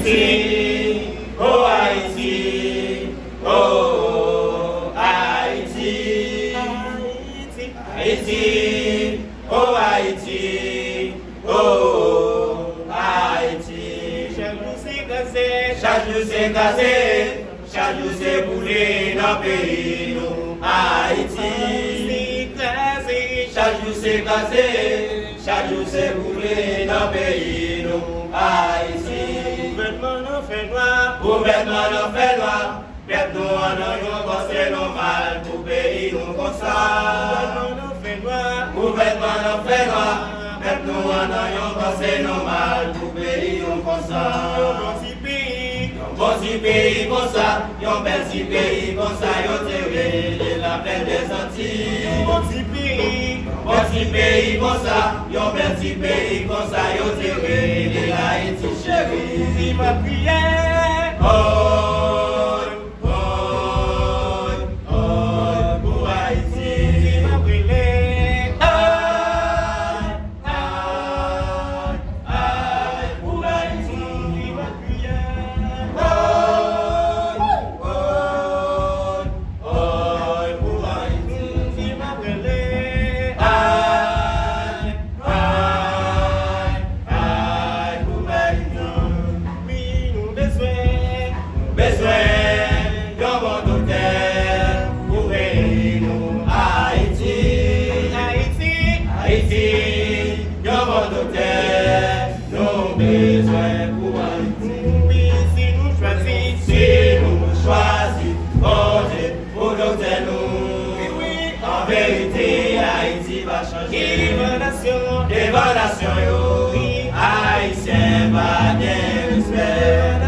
Haïti, oh Haïti, oh Haïti, Haïti, oh Haïti, oh Haïti. Chaque jour c'est gazé, chaque jour c'est boulé dans le pays nous. Haïti, chaque jour c'est gazé, chaque jour c'est boulé dans le pays nous. Haïti, gouvernement nous fait loi, gouvernement nous fait loi. Peuple nous en a c'est normal pour pays nous comme ça. Gouvernement nous fait loi, gouvernement nous fait loi. Peuple nous en a c'est normal pour pays nous comme ça. Bon si pays comme ça, yon bel si pays comme ça, yon te la plaine des Antilles. Bon si pays comme ça, yon bel si pays comme ça, yon te la Haïti chérie. Si ma prière, oh, oh, oh, pour Haïti. Si ma prière, aïe, aïe, aïe, pour Haïti. Si ma prière. Dévaluation, yo, Haïtien va bien respect.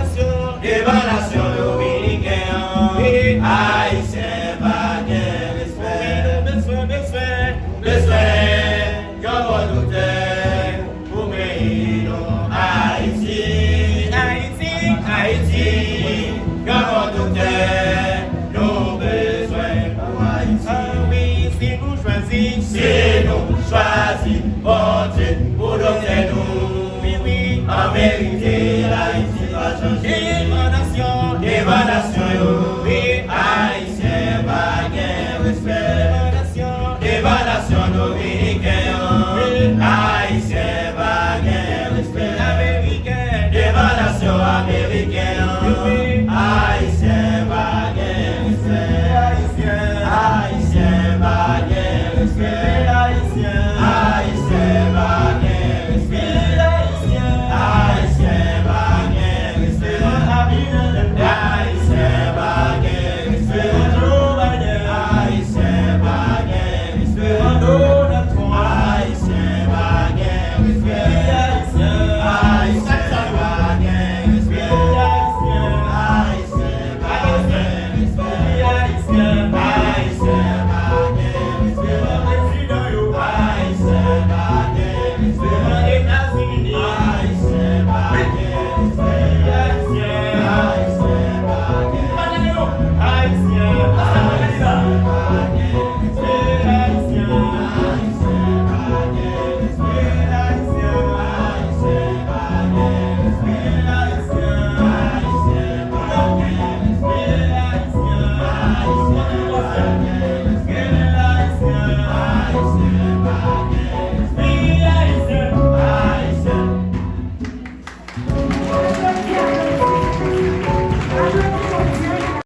Dévaluation, yo, Haïtien va bien respect. Besoin, y'en va douter, pour me Haïti, y'en va douter, nos besoins pour Haïti. Si nous choisissons, bon Dieu, pour donner nous, en vérité, l'Haïti va changer. Dévaluation, yo, Haïtien va gagner respect. Dévaluation, dominicain, Haïtien va gagner respect. Dévaluation américaine.